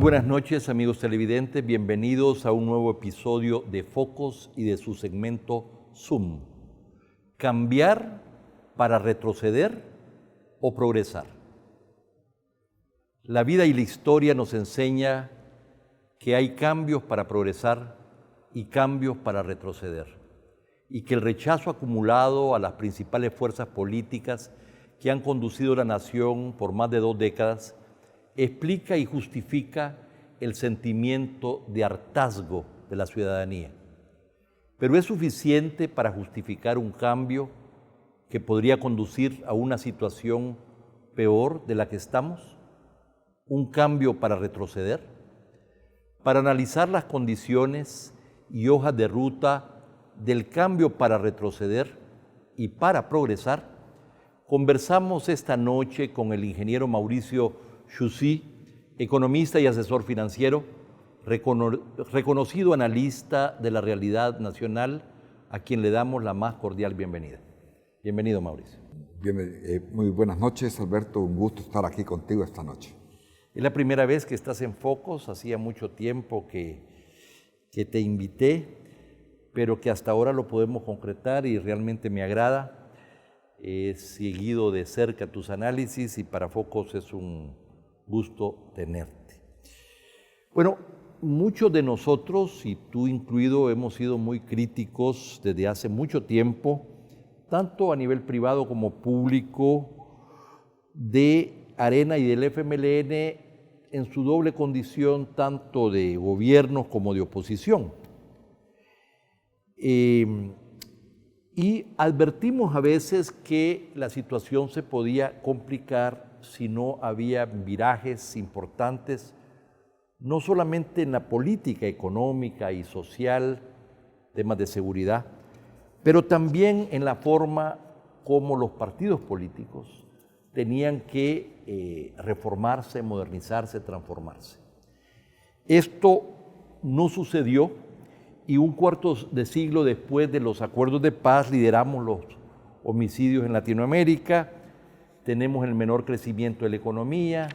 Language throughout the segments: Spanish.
buenas noches, amigos televidentes. Bienvenidos a un nuevo episodio de Focos y de su segmento Zoom. ¿Cambiar para retroceder o progresar? La vida y la historia nos enseña que hay cambios para progresar y cambios para retroceder, y que el rechazo acumulado a las principales fuerzas políticas que han conducido a la nación por más de 2 décadas explica y justifica el sentimiento de hartazgo de la ciudadanía. Pero ¿es suficiente para justificar un cambio que podría conducir a una situación peor de la que estamos? ¿Un cambio para retroceder? Para analizar las condiciones y hojas de ruta del cambio para retroceder y para progresar, conversamos esta noche con el ingeniero Mauricio Chusí, economista y asesor financiero, reconocido analista de la realidad nacional, a quien le damos la más cordial bienvenida. Bienvenido, Mauricio. Muy buenas noches, Alberto. Un gusto estar aquí contigo esta noche. Es la primera vez que estás en Focos. Hacía mucho tiempo que te invité, pero que hasta ahora lo podemos concretar y realmente me agrada. He seguido de cerca tus análisis y para Focos es un gusto tenerte. Bueno, muchos de nosotros, y tú incluido, hemos sido muy críticos desde hace mucho tiempo, tanto a nivel privado como público, de Arena y del FMLN en su doble condición, tanto de gobierno como de oposición. Y advertimos a veces que la situación se podía complicar si no había virajes importantes, no solamente en la política económica y social, temas de seguridad, pero también en la forma como los partidos políticos tenían que reformarse, modernizarse, transformarse. Esto no sucedió y un cuarto de siglo después de los acuerdos de paz lideramos los homicidios en Latinoamérica, tenemos el menor crecimiento de la economía,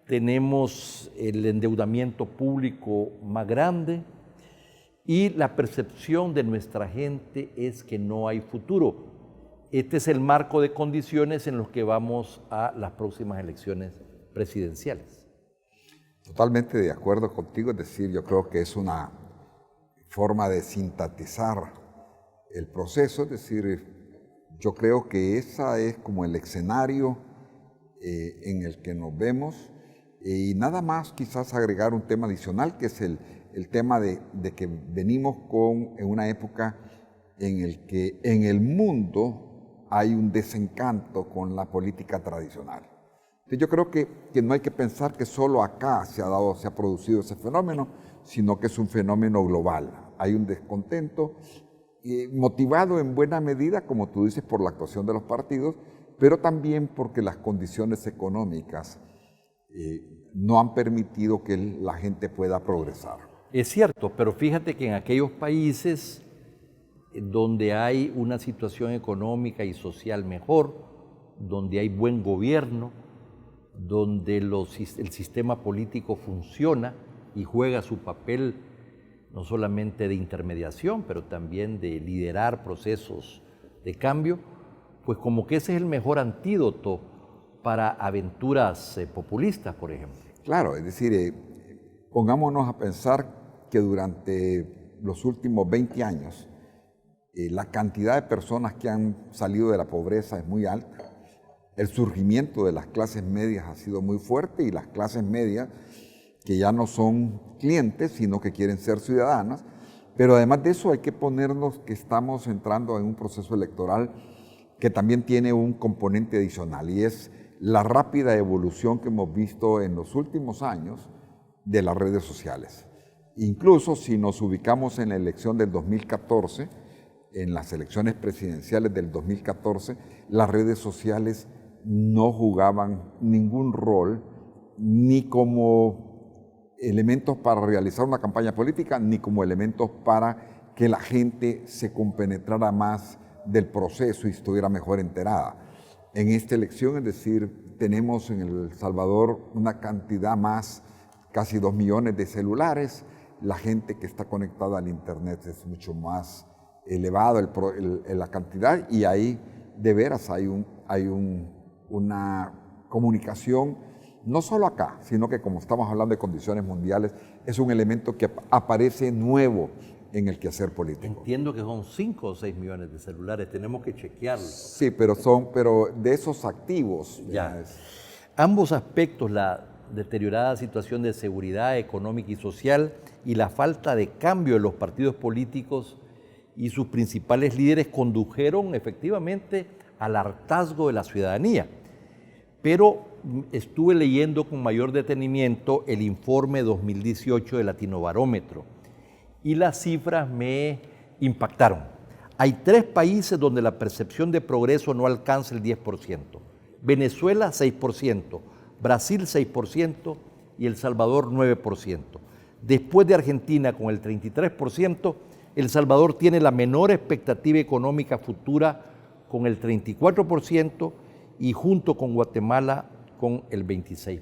tenemos el endeudamiento público más grande y la percepción de nuestra gente es que no hay futuro. Este es el marco de condiciones en los que vamos a las próximas elecciones presidenciales. Totalmente de acuerdo contigo, es decir, yo creo que es una forma de sintetizar el proceso, es decir, yo creo que ese es como el escenario en el que nos vemos y nada más quizás agregar un tema adicional que es el tema de que venimos en una época en el que en el mundo hay un desencanto con la política tradicional. Entonces yo creo que no hay que pensar que solo acá se ha producido ese fenómeno, sino que es un fenómeno global. Hay un descontento motivado en buena medida, como tú dices, por la actuación de los partidos, pero también porque las condiciones económicas no han permitido que la gente pueda progresar. Es cierto, pero fíjate que en aquellos países donde hay una situación económica y social mejor, donde hay buen gobierno, donde el sistema político funciona y juega su papel no solamente de intermediación, pero también de liderar procesos de cambio, pues como que ese es el mejor antídoto para aventuras populistas, por ejemplo. Claro, es decir, pongámonos a pensar que durante los últimos 20 años la cantidad de personas que han salido de la pobreza es muy alta, el surgimiento de las clases medias ha sido muy fuerte y las clases medias que ya no son clientes, sino que quieren ser ciudadanas, pero además de eso hay que ponernos que estamos entrando en un proceso electoral que también tiene un componente adicional y es la rápida evolución que hemos visto en los últimos años de las redes sociales. Incluso si nos ubicamos en la elección del 2014, en las elecciones presidenciales del 2014, las redes sociales no jugaban ningún rol ni como elementos para realizar una campaña política, ni como elementos para que la gente se compenetrara más del proceso y estuviera mejor enterada. En esta elección, es decir, tenemos en El Salvador una cantidad más casi 2 millones de celulares. La gente que está conectada al Internet es mucho más elevado la cantidad, y ahí de veras hay una comunicación, no solo acá, sino que como estamos hablando de condiciones mundiales, es un elemento que aparece nuevo en el quehacer político. Entiendo que son 5 o 6 millones de celulares, tenemos que chequearlo. Sí, pero de esos activos. Ya. Ambos aspectos, la deteriorada situación de seguridad económica y social y la falta de cambio en los partidos políticos y sus principales líderes, condujeron efectivamente al hartazgo de la ciudadanía. Pero estuve leyendo con mayor detenimiento el informe 2018 de Latinobarómetro y las cifras me impactaron. Hay 3 países donde la percepción de progreso no alcanza el 10%. Venezuela 6%, Brasil 6% y El Salvador 9%. Después de Argentina con el 33%, El Salvador tiene la menor expectativa económica futura con el 34% y junto con Guatemala con el 26%.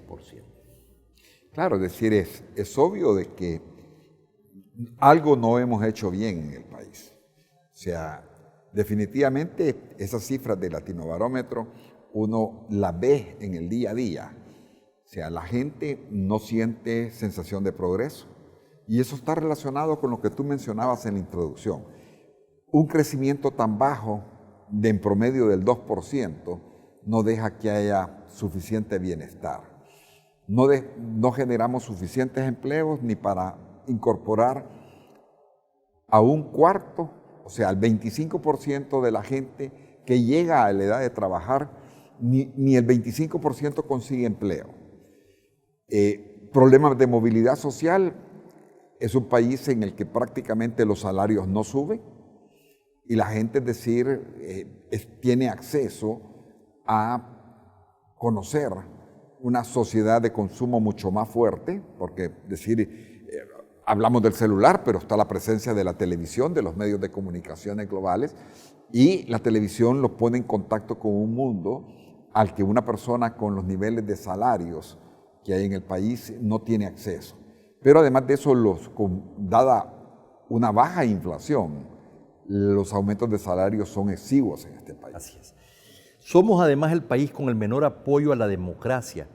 Claro, es decir, es obvio de que algo no hemos hecho bien en el país. O sea, definitivamente esas cifras de Latinobarómetro uno las ve en el día a día. O sea, la gente no siente sensación de progreso. Y eso está relacionado con lo que tú mencionabas en la introducción. Un crecimiento tan bajo, de en promedio del 2%, no deja que haya suficiente bienestar. No generamos suficientes empleos ni para incorporar a un cuarto, o sea, al 25% de la gente que llega a la edad de trabajar, ni el 25% consigue empleo. Problemas de movilidad social. Es un país en el que prácticamente los salarios no suben y la gente, es decir, tiene acceso a conocer una sociedad de consumo mucho más fuerte, porque hablamos del celular, pero está la presencia de la televisión, de los medios de comunicaciones globales, y la televisión los pone en contacto con un mundo al que una persona con los niveles de salarios que hay en el país no tiene acceso. Pero además de eso, dada una baja inflación, los aumentos de salarios son exiguos en este país. Así es. Somos además el país con el menor apoyo a la democracia,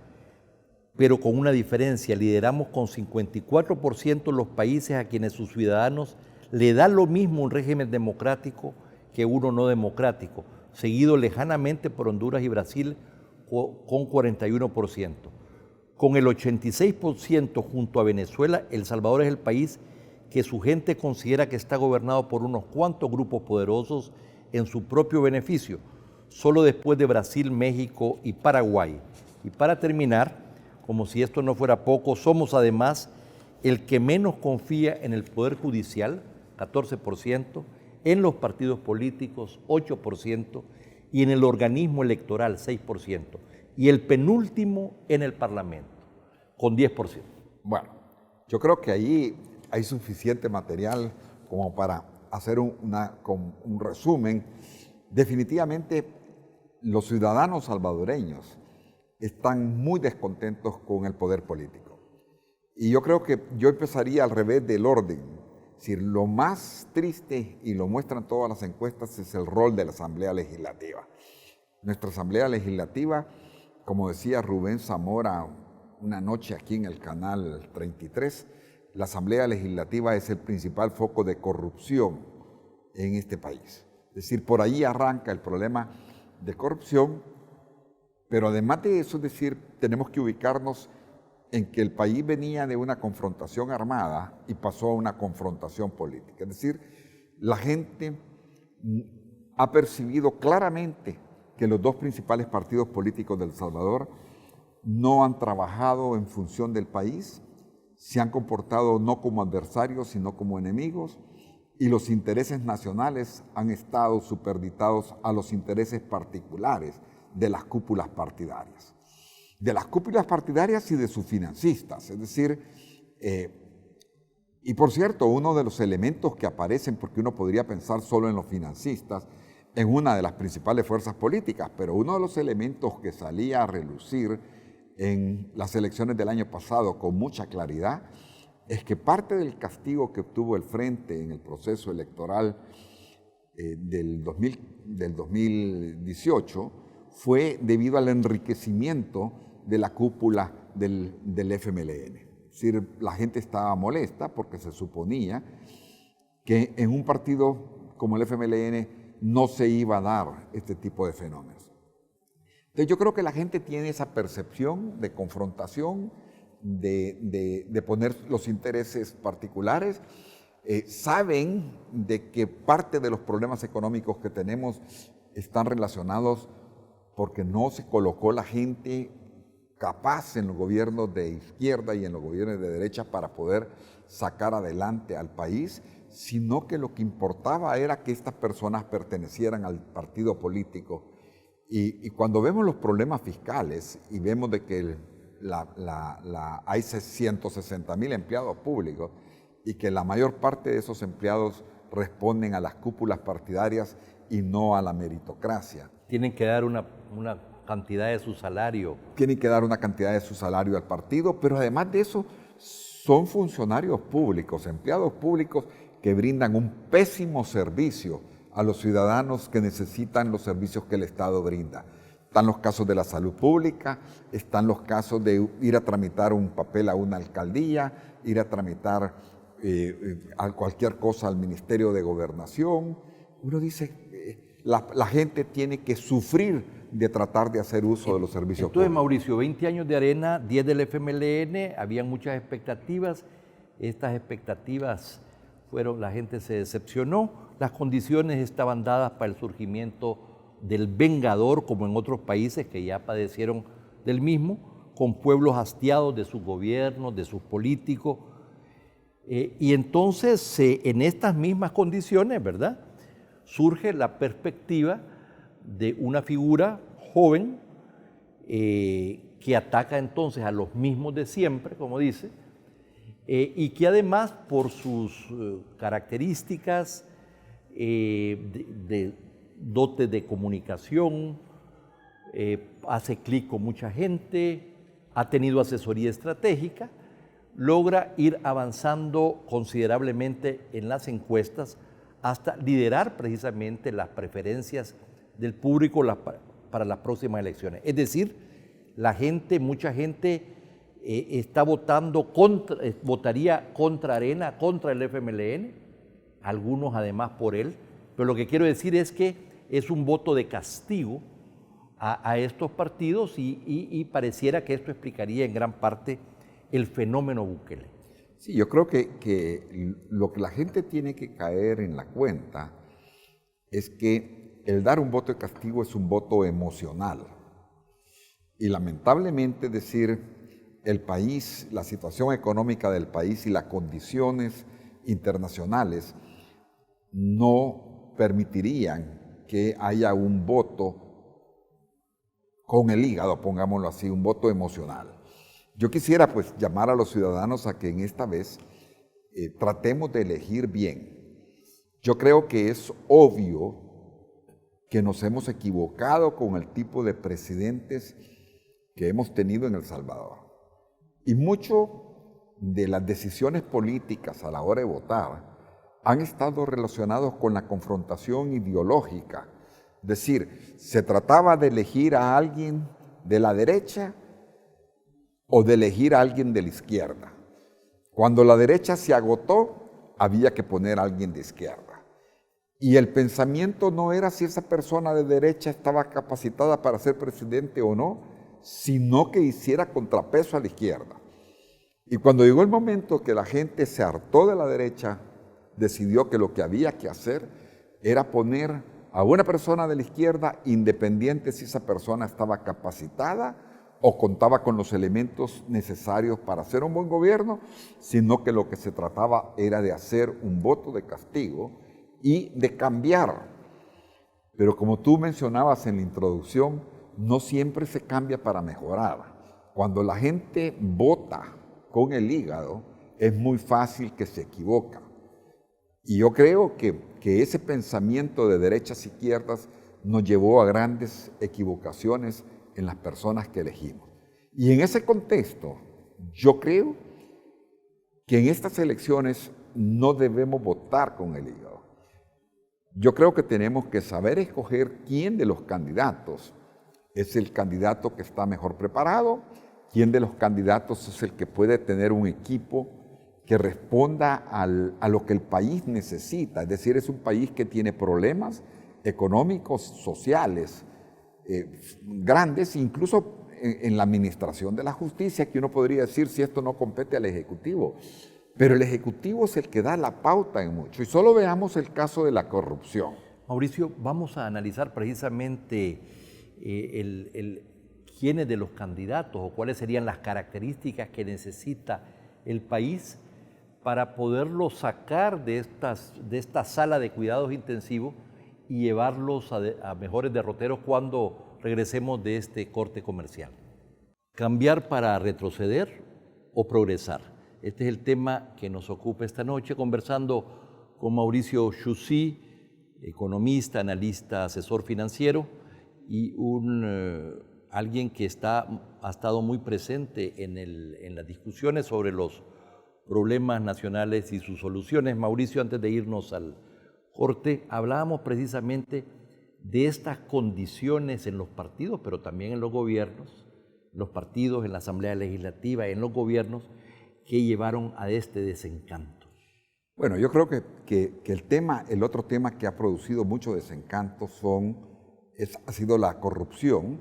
pero con una diferencia. Lideramos con 54% los países a quienes sus ciudadanos le da lo mismo un régimen democrático que uno no democrático, seguido lejanamente por Honduras y Brasil con 41%. Con el 86% junto a Venezuela, El Salvador es el país que su gente considera que está gobernado por unos cuantos grupos poderosos en su propio beneficio, solo después de Brasil, México y Paraguay. Y para terminar, como si esto no fuera poco, somos además el que menos confía en el Poder Judicial, 14%, en los partidos políticos, 8%, y en el organismo electoral, 6%. Y el penúltimo en el Parlamento, con 10%. Bueno, yo creo que ahí hay suficiente material como para hacer un resumen. Definitivamente, los ciudadanos salvadoreños están muy descontentos con el poder político. Y yo creo que yo empezaría al revés del orden. Es decir, lo más triste, y lo muestran todas las encuestas, es el rol de la Asamblea Legislativa. Nuestra Asamblea Legislativa, como decía Rubén Zamora una noche aquí en el canal 33, la Asamblea Legislativa es el principal foco de corrupción en este país. Es decir, por ahí arranca el problema de corrupción, pero además de eso, es decir, tenemos que ubicarnos en que el país venía de una confrontación armada y pasó a una confrontación política. Es decir, la gente ha percibido claramente que los 2 principales partidos políticos de El Salvador no han trabajado en función del país, se han comportado no como adversarios, sino como enemigos, y los intereses nacionales han estado superditados a los intereses particulares de las cúpulas partidarias. De las cúpulas partidarias y de sus financistas. Es decir, y por cierto, uno de los elementos que aparecen, porque uno podría pensar solo en los financistas, en una de las principales fuerzas políticas, pero uno de los elementos que salía a relucir en las elecciones del año pasado con mucha claridad es que parte del castigo que obtuvo el Frente en el proceso electoral del 2018 fue debido al enriquecimiento de la cúpula del FMLN. Es decir, la gente estaba molesta porque se suponía que en un partido como el FMLN no se iba a dar este tipo de fenómenos. Entonces yo creo que la gente tiene esa percepción de confrontación, de poner los intereses particulares. Saben de que parte de los problemas económicos que tenemos están relacionados porque no se colocó la gente capaz en los gobiernos de izquierda y en los gobiernos de derecha para poder sacar adelante al país, sino que lo que importaba era que estas personas pertenecieran al partido político. Y cuando vemos los problemas fiscales y vemos de que hay 160,000 empleados públicos y que la mayor parte de esos empleados responden a las cúpulas partidarias y no a la meritocracia. Tienen que dar una cantidad de su salario. Tienen que dar una cantidad de su salario al partido, pero además de eso son funcionarios públicos, empleados públicos que brindan un pésimo servicio a los ciudadanos que necesitan los servicios que el Estado brinda. Están los casos de la salud pública, están los casos de ir a tramitar un papel a una alcaldía, ir a tramitar a cualquier cosa al Ministerio de Gobernación. Uno dice, la gente tiene que sufrir de tratar de hacer uso de los servicios Entonces, públicos. Mauricio, 20 años de Arena, 10 del FMLN, había muchas expectativas. Estas expectativas la gente se decepcionó. Las condiciones estaban dadas para el surgimiento del vengador, como en otros países que ya padecieron del mismo, con pueblos hastiados de sus gobiernos, de sus políticos. Y entonces, en estas mismas condiciones, ¿verdad?, surge la perspectiva de una figura joven que ataca entonces a los mismos de siempre, como dice, y que además por sus características de dotes de comunicación, hace clic con mucha gente, ha tenido asesoría estratégica, logra ir avanzando considerablemente en las encuestas hasta liderar precisamente las preferencias del público para las próximas elecciones. Es decir, mucha gente votaría contra Arena, contra el FMLN, algunos además por él, pero lo que quiero decir es que es un voto de castigo a estos partidos y pareciera que esto explicaría en gran parte el fenómeno Bukele. Sí, yo creo que lo que la gente tiene que caer en la cuenta es que el dar un voto de castigo es un voto emocional. Y lamentablemente decir el país, la situación económica del país y las condiciones internacionales no permitirían que haya un voto con el hígado, pongámoslo así, un voto emocional. Yo quisiera pues llamar a los ciudadanos a que en esta vez tratemos de elegir bien. Yo creo que es obvio que nos hemos equivocado con el tipo de presidentes que hemos tenido en El Salvador. Y mucho de las decisiones políticas a la hora de votar han estado relacionados con la confrontación ideológica. Es decir, se trataba de elegir a alguien de la derecha o de elegir a alguien de la izquierda. Cuando la derecha se agotó, había que poner a alguien de izquierda. Y el pensamiento no era si esa persona de derecha estaba capacitada para ser presidente o no, sino que hiciera contrapeso a la izquierda. Y cuando llegó el momento que la gente se hartó de la derecha, decidió que lo que había que hacer era poner a una persona de la izquierda, independiente si esa persona estaba capacitada o contaba con los elementos necesarios para hacer un buen gobierno, sino que lo que se trataba era de hacer un voto de castigo y de cambiar. Pero como tú mencionabas en la introducción, no siempre se cambia para mejorar. Cuando la gente vota con el hígado, es muy fácil que se equivoque. Y yo creo que ese pensamiento de derechas e izquierdas nos llevó a grandes equivocaciones en las personas que elegimos. Y en ese contexto, yo creo que en estas elecciones no debemos votar con el hígado. Yo creo que tenemos que saber escoger quién de los candidatos es el candidato que está mejor preparado, quién de los candidatos es el que puede tener un equipo que responda a lo que el país necesita. Es decir, es un país que tiene problemas económicos, sociales, grandes, incluso en la administración de la justicia, que uno podría decir si esto no compete al Ejecutivo. Pero el Ejecutivo es el que da la pauta en mucho. Y solo veamos el caso de la corrupción. Mauricio, vamos a analizar precisamente quiénes de los candidatos o cuáles serían las características que necesita el país para poderlo sacar de esta sala de cuidados intensivos y llevarlos a mejores derroteros cuando regresemos de este corte comercial. ¿Cambiar para retroceder o progresar? Este es el tema que nos ocupa esta noche, conversando con Mauricio Chusí, economista, analista, asesor financiero y alguien que ha estado muy presente en las discusiones sobre los problemas nacionales y sus soluciones. Mauricio, antes de irnos al corte, hablábamos precisamente de estas condiciones en los partidos, pero también en los gobiernos, los partidos, en la Asamblea Legislativa, en los gobiernos, que llevaron a este desencanto. Bueno, yo creo que el otro tema que ha producido mucho desencanto ha sido la corrupción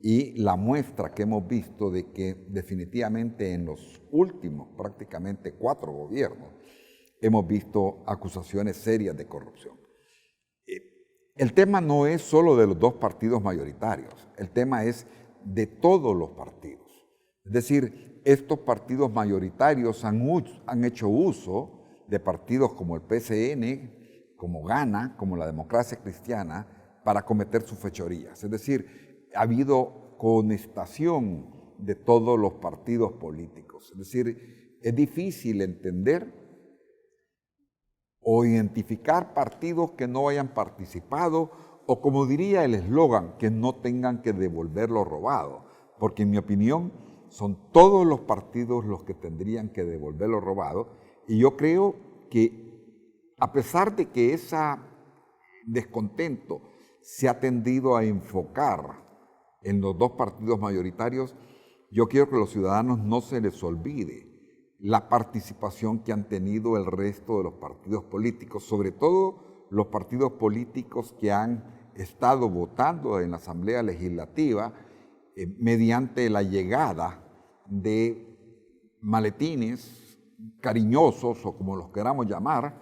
y la muestra que hemos visto de que definitivamente en los últimos prácticamente 4 gobiernos hemos visto acusaciones serias de corrupción. El tema no es solo de los 2 partidos mayoritarios, el tema es de todos los partidos. Es decir, estos partidos mayoritarios han hecho uso de partidos como el PCN, como Gana, como la Democracia Cristiana, para cometer sus fechorías. Es decir, ha habido conestación de todos los partidos políticos. Es decir, es difícil entender o identificar partidos que no hayan participado o, como diría el eslogan, que no tengan que devolver lo robado. Porque en mi opinión son todos los partidos los que tendrían que devolver lo robado. Y yo creo que a pesar de que ese descontento se ha tendido a enfocar en los 2 partidos mayoritarios, yo quiero que a los ciudadanos no se les olvide la participación que han tenido el resto de los partidos políticos, sobre todo los partidos políticos que han estado votando en la Asamblea Legislativa mediante la llegada de maletines cariñosos o como los queramos llamar,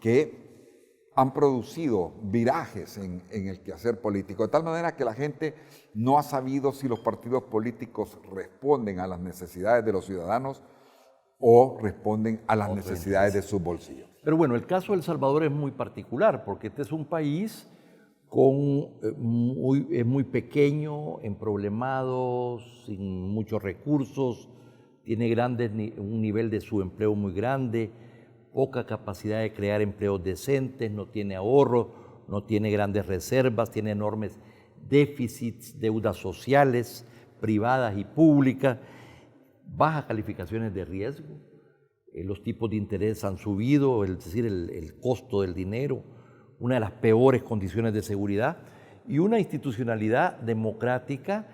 que han producido virajes en el quehacer político, de tal manera que la gente no ha sabido si los partidos políticos responden a las necesidades de los ciudadanos o responden a las necesidades de sus bolsillos. Pero bueno, el caso de El Salvador es muy particular, porque este es un país es muy pequeño, emproblemado, sin muchos recursos, tiene un nivel de subempleo muy grande, poca capacidad de crear empleos decentes, no tiene ahorro, no tiene grandes reservas, tiene enormes déficits, deudas sociales, privadas y públicas, bajas calificaciones de riesgo, los tipos de interés han subido, es decir, el costo del dinero, una de las peores condiciones de seguridad y una institucionalidad democrática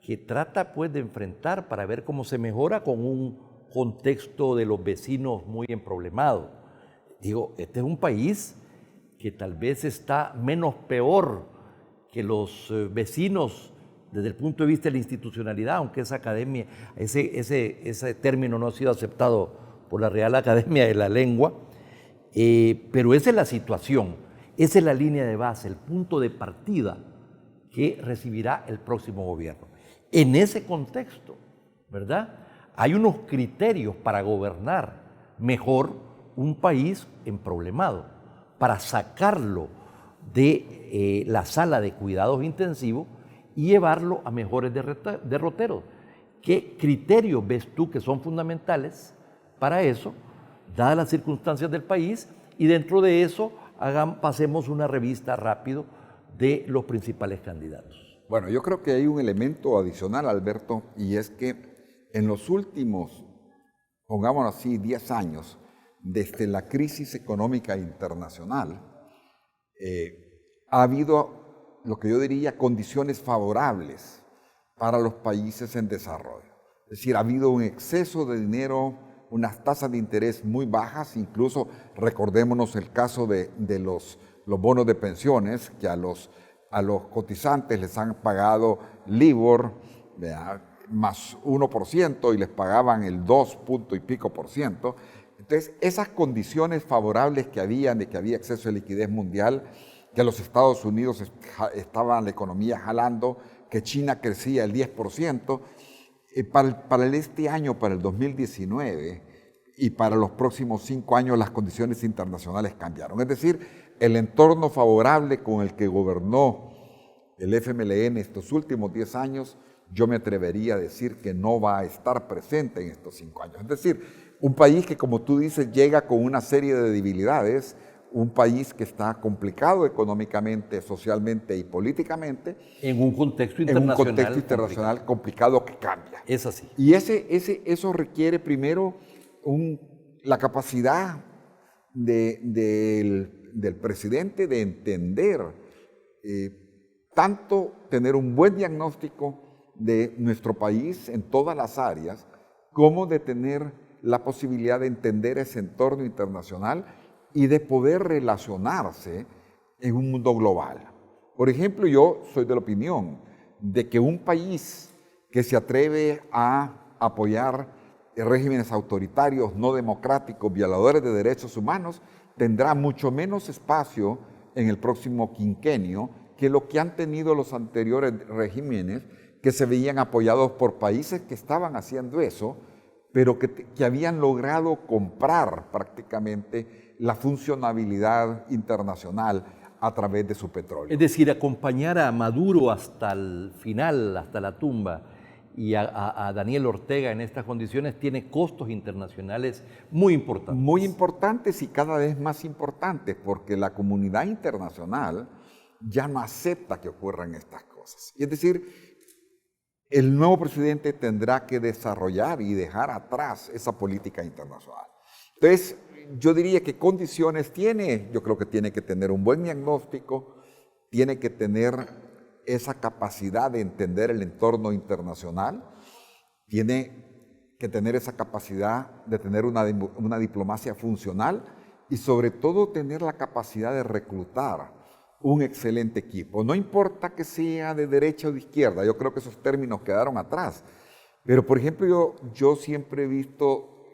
que trata pues de enfrentar para ver cómo se mejora con un contexto de los vecinos muy emproblemado. Digo, este es un país que tal vez está menos peor que los vecinos desde el punto de vista de la institucionalidad, aunque esa academia, ese término no ha sido aceptado por la Real Academia de la Lengua, pero esa es la situación, esa es la línea de base, el punto de partida que recibirá el próximo gobierno. En ese contexto, ¿verdad?, hay unos criterios para gobernar mejor un país emproblemado, para sacarlo de la sala de cuidados intensivos y llevarlo a mejores derroteros. ¿Qué criterios ves tú que son fundamentales para eso, dadas las circunstancias del país? Y dentro de eso pasemos una revista rápido de los principales candidatos. Bueno, yo creo que hay un elemento adicional, Alberto, y es que en los últimos, pongámoslo así, 10 años, desde la crisis económica internacional, ha habido lo que yo diría condiciones favorables para los países en desarrollo. Es decir, ha habido un exceso de dinero, unas tasas de interés muy bajas, incluso recordémonos el caso de los bonos de pensiones, que a los cotizantes les han pagado LIBOR, ¿verdad?, más 1% y les pagaban el 2 punto y pico por ciento. Entonces, esas condiciones favorables que habían, de que había exceso de liquidez mundial, que los Estados Unidos estaba la economía jalando, que China crecía el 10%, para este año, para el 2019, y para los próximos 5 años las condiciones internacionales cambiaron. Es decir, el entorno favorable con el que gobernó el FMLN estos últimos 10 años, yo me atrevería a decir que no va a estar presente en estos 5 años. Es decir, un país que, como tú dices, llega con una serie de debilidades, un país que está complicado económicamente, socialmente y políticamente. En un contexto internacional complicado que cambia. Es así. Y eso requiere primero la capacidad del presidente de entender, tanto tener un buen diagnóstico de nuestro país en todas las áreas, como de tener la posibilidad de entender ese entorno internacional y de poder relacionarse en un mundo global. Por ejemplo, yo soy de la opinión de que un país que se atreve a apoyar regímenes autoritarios, no democráticos, violadores de derechos humanos, tendrá mucho menos espacio en el próximo quinquenio que lo que han tenido los anteriores regímenes, que se veían apoyados por países que estaban haciendo eso, pero que habían logrado comprar prácticamente la funcionabilidad internacional a través de su petróleo. Es decir, acompañar a Maduro hasta el final, hasta la tumba, y a Daniel Ortega en estas condiciones tiene costos internacionales muy importantes. Muy importantes y cada vez más importantes, porque la comunidad internacional ya no acepta que ocurran estas cosas. Y es decir, el nuevo presidente tendrá que desarrollar y dejar atrás esa política internacional. Entonces, yo diría que condiciones tiene. Yo creo que tiene que tener un buen diagnóstico, tiene que tener esa capacidad de entender el entorno internacional, tiene que tener esa capacidad de tener una diplomacia funcional y sobre todo tener la capacidad de reclutar un excelente equipo. No importa que sea de derecha o de izquierda, yo creo que esos términos quedaron atrás. Pero, por ejemplo, yo siempre he visto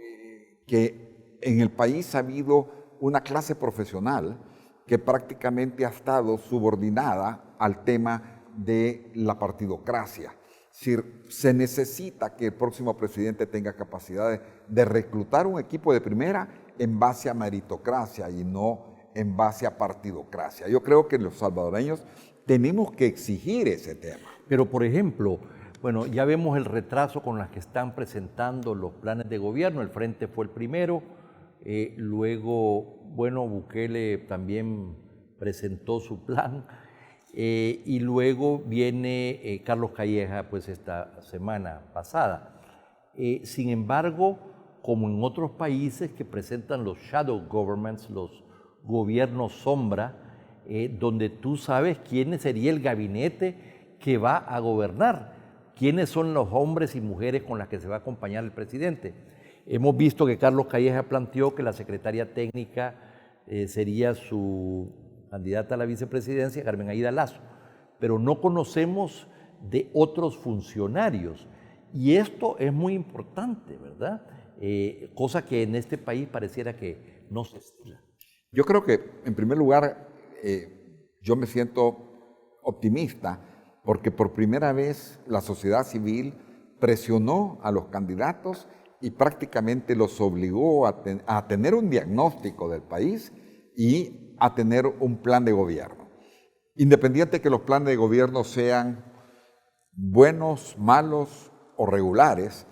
que en el país ha habido una clase profesional que prácticamente ha estado subordinada al tema de la partidocracia. Es decir, se necesita que el próximo presidente tenga capacidad de reclutar un equipo de primera en base a meritocracia y no en base a partidocracia. Yo creo que los salvadoreños tenemos que exigir ese tema. Pero, por ejemplo, bueno, ya vemos el retraso con las que están presentando los planes de gobierno. El Frente fue el primero, luego, bueno, Bukele también presentó su plan, y luego viene Carlos Calleja, pues esta semana pasada. Sin embargo, como en otros países que presentan los shadow governments, los gobiernos sombra, donde tú sabes quién sería el gabinete que va a gobernar, quiénes son los hombres y mujeres con las que se va a acompañar el presidente. Hemos visto que Carlos Calleja planteó que la secretaria técnica sería su candidata a la vicepresidencia, Carmen Aida Lazo, pero no conocemos de otros funcionarios. Y esto es muy importante, ¿verdad? Cosa que en este país pareciera que no se estila. Yo creo que, en primer lugar, yo me siento optimista porque por primera vez la sociedad civil presionó a los candidatos y prácticamente los obligó a tener un diagnóstico del país y a tener un plan de gobierno. Independiente que los planes de gobierno sean buenos, malos o regulares,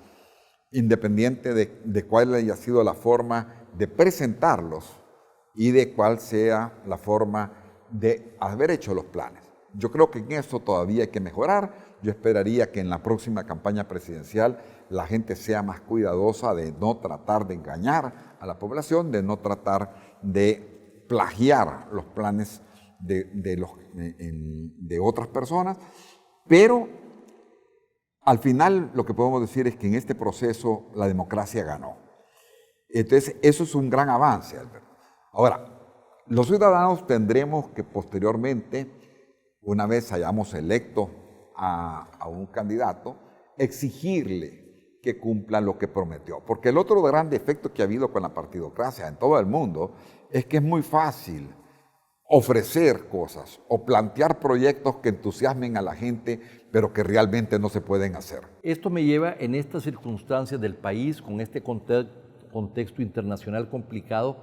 independiente de cuál haya sido la forma de presentarlos y de cuál sea la forma de haber hecho los planes. Yo creo que en eso todavía hay que mejorar. Yo esperaría que en la próxima campaña presidencial la gente sea más cuidadosa de no tratar de engañar a la población, de no tratar de plagiar los planes de otras personas, pero al final lo que podemos decir es que en este proceso la democracia ganó. Entonces eso es un gran avance, Alberto. Ahora, los ciudadanos tendremos que posteriormente, una vez hayamos electo a un candidato, exigirle que cumpla lo que prometió. Porque el otro gran defecto que ha habido con la partidocracia en todo el mundo es que es muy fácil ofrecer cosas o plantear proyectos que entusiasmen a la gente, pero que realmente no se pueden hacer. Esto me lleva en estas circunstancias del país, con este contexto internacional complicado,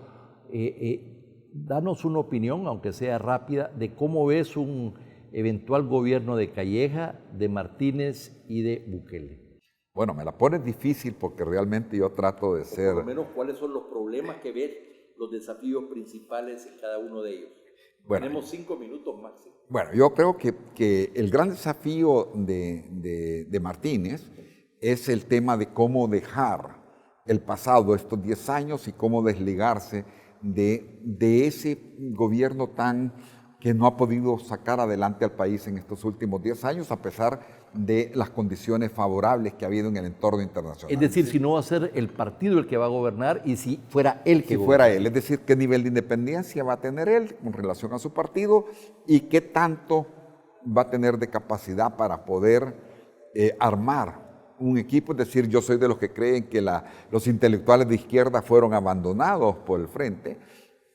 danos una opinión, aunque sea rápida, de cómo ves un eventual gobierno de Calleja, de Martínez y de Bukele. Bueno, me la pones difícil porque realmente yo trato de ser... Por lo menos, ¿cuáles son los problemas que ves, los desafíos principales en cada uno de ellos? Bueno, tenemos 5 minutos máximo. Bueno, yo creo que el gran desafío de Martínez es el tema de cómo dejar el pasado, estos 10 años, y cómo desligarse de ese gobierno que no ha podido sacar adelante al país en estos últimos 10 años, a pesar de las condiciones favorables que ha habido en el entorno internacional. Es decir, si no va a ser el partido el que va a gobernar y si fuera él que si fuera él, es decir, qué nivel de independencia va a tener él con relación a su partido y qué tanto va a tener de capacidad para poder armar un equipo. Es decir, yo soy de los que creen que los intelectuales de izquierda fueron abandonados por el frente.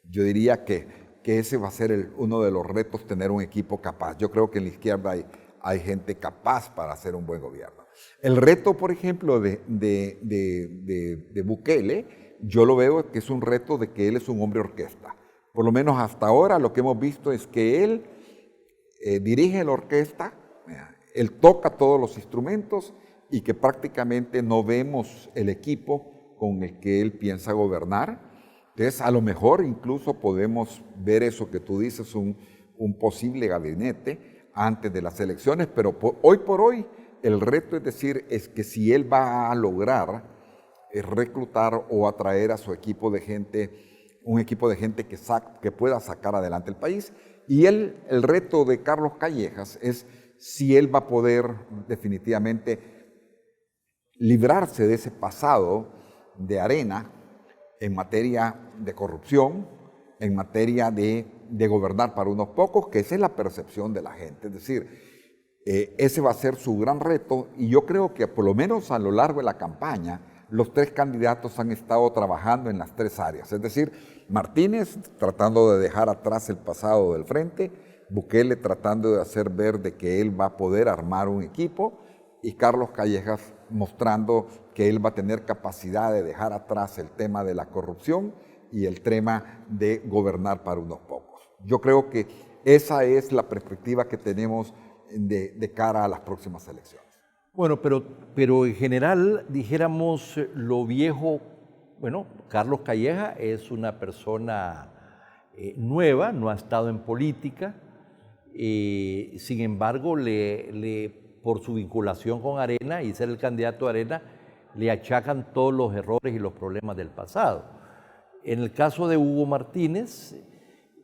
Yo diría que ese va a ser uno de los retos, tener un equipo capaz. Yo creo que en la izquierda hay gente capaz para hacer un buen gobierno. El reto, por ejemplo, de Bukele, yo lo veo que es un reto de que él es un hombre orquesta. Por lo menos hasta ahora lo que hemos visto es que él dirige la orquesta, él toca todos los instrumentos y que prácticamente no vemos el equipo con el que él piensa gobernar. Entonces, a lo mejor incluso podemos ver eso que tú dices, un posible gabinete antes de las elecciones, pero hoy por hoy el reto es que si él va a lograr reclutar o atraer a su equipo de gente, un equipo de gente que pueda sacar adelante el país. Y el reto de Carlos Callejas es si él va a poder definitivamente librarse de ese pasado de Arena en materia de corrupción, en materia de gobernar para unos pocos, que esa es la percepción de la gente. Es decir, ese va a ser su gran reto, y yo creo que por lo menos a lo largo de la campaña, los 3 candidatos han estado trabajando en las 3 áreas. Es decir, Martínez tratando de dejar atrás el pasado del frente, Bukele tratando de hacer ver de que él va a poder armar un equipo, y Carlos Callejas mostrando que él va a tener capacidad de dejar atrás el tema de la corrupción y el tema de gobernar para unos pocos. Yo creo que esa es la perspectiva que tenemos de cara a las próximas elecciones. Bueno, pero en general, dijéramos, lo viejo, bueno, Carlos Calleja es una persona nueva, no ha estado en política, sin embargo, por su vinculación con Arena y ser el candidato a Arena, le achacan todos los errores y los problemas del pasado. En el caso de Hugo Martínez,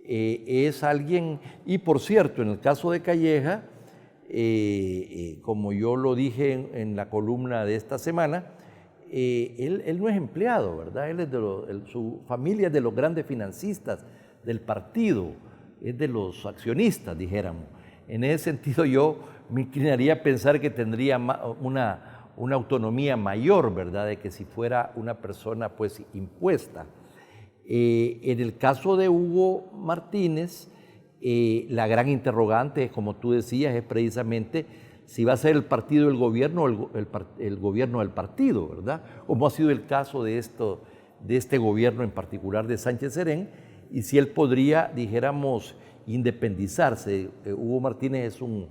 es alguien, y por cierto, en el caso de Calleja, como yo lo dije en la columna de esta semana, él no es empleado, ¿verdad? Él es su familia es de los grandes financistas del partido, es de los accionistas, dijéramos. En ese sentido yo me inclinaría a pensar que tendría una autonomía mayor, ¿verdad? De que si fuera una persona pues impuesta. En el caso de Hugo Martínez, la gran interrogante, como tú decías, es precisamente si va a ser el partido del gobierno o el gobierno del partido, ¿verdad? Como ha sido el caso de este gobierno en particular de Sánchez Serén, y si él podría, dijéramos, independizarse. Hugo Martínez es un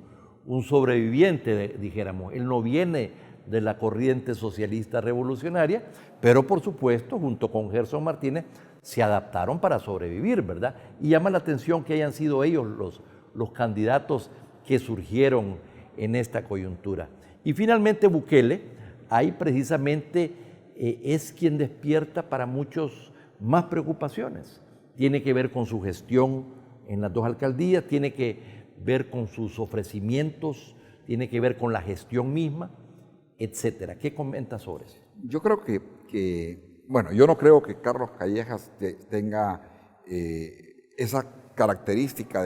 sobreviviente, dijéramos. Él no viene de la corriente socialista revolucionaria, pero por supuesto, junto con Gerson Martínez, se adaptaron para sobrevivir, ¿verdad? Y llama la atención que hayan sido ellos los candidatos que surgieron en esta coyuntura. Y finalmente Bukele, ahí precisamente es quien despierta para muchos más preocupaciones. Tiene que ver con su gestión en las dos alcaldías, tiene que ver con sus ofrecimientos, tiene que ver con la gestión misma, etcétera. ¿Qué comentas sobre eso? Yo creo bueno, yo no creo que Carlos Callejas tenga esa característica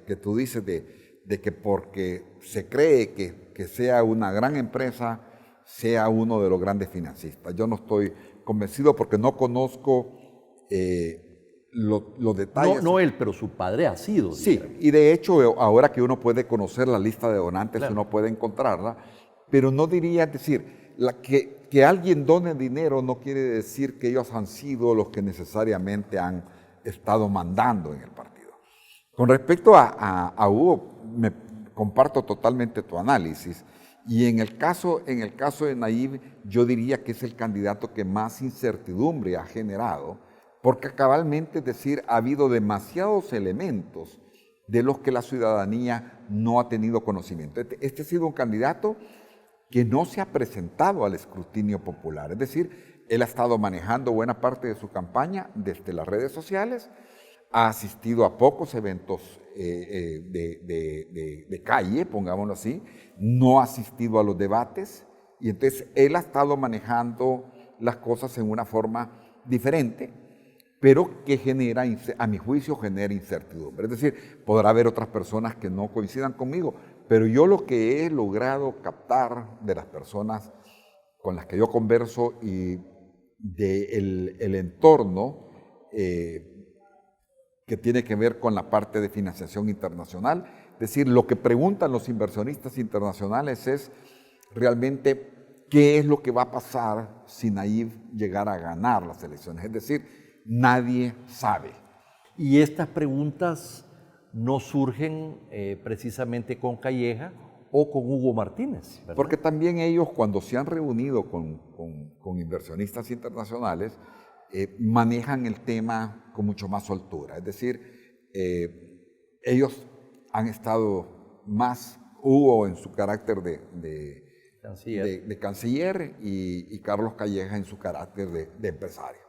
que tú dices de que porque se cree que sea una gran empresa, sea uno de los grandes financistas. Yo no estoy convencido porque no conozco los detalles. No él, pero su padre ha sido. Sí, digamos. y de hecho ahora que uno puede conocer la lista de donantes, claro, uno puede encontrarla, pero no diría, es decir, que alguien done dinero no quiere decir que ellos han sido los que necesariamente han estado mandando en el partido. Con respecto a Hugo, me comparto totalmente tu análisis. Y en el caso de Nayib, yo diría que es el candidato que más incertidumbre ha generado, porque cabalmente, es decir, ha habido demasiados elementos de los que la ciudadanía no ha tenido conocimiento. Este ha sido un candidato que no se ha presentado al escrutinio popular, es decir, él ha estado manejando buena parte de su campaña desde las redes sociales, ha asistido a pocos eventos de calle, pongámoslo así, no ha asistido a los debates, y entonces él ha estado manejando las cosas en una forma diferente, pero que genera, a mi juicio, genera incertidumbre. Es decir, podrá haber otras personas que no coincidan conmigo, pero yo lo que he logrado captar de las personas con las que yo converso y del entorno que tiene que ver con la parte de financiación internacional, es decir, lo que preguntan los inversionistas internacionales es realmente qué es lo que va a pasar si Nayib llegara a ganar las elecciones, es decir, nadie sabe. Y estas preguntas no surgen precisamente con Calleja o con Hugo Martínez, ¿verdad? Porque también ellos, cuando se han reunido con inversionistas internacionales, manejan el tema con mucho más soltura. Es decir, ellos han estado más, Hugo en su carácter de canciller y Carlos Calleja en su carácter de empresario.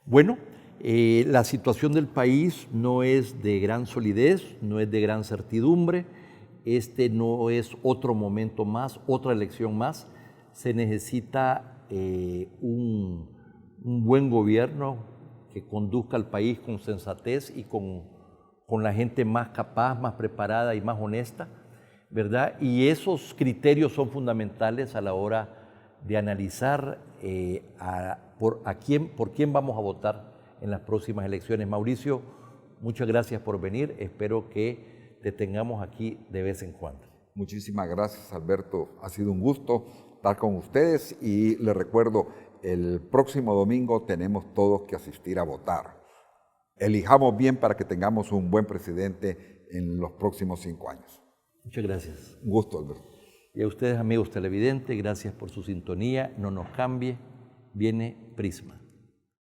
Bueno, la situación del país no es de gran solidez, no es de gran certidumbre. Este no es otro momento más, otra elección más. Se necesita un buen gobierno que conduzca al país con sensatez y con la gente más capaz, más preparada y más honesta, ¿verdad? Y esos criterios son fundamentales a la hora de analizar por quién vamos a votar en las próximas elecciones. Mauricio, muchas gracias por venir. Espero que te tengamos aquí de vez en cuando. Muchísimas gracias, Alberto. Ha sido un gusto estar con ustedes y les recuerdo, el próximo domingo tenemos todos que asistir a votar. Elijamos bien para que tengamos un buen presidente en los próximos 5 años. Muchas gracias. Un gusto, Alberto. Y a ustedes, amigos televidentes, gracias por su sintonía. No nos cambie. Viene Prisma.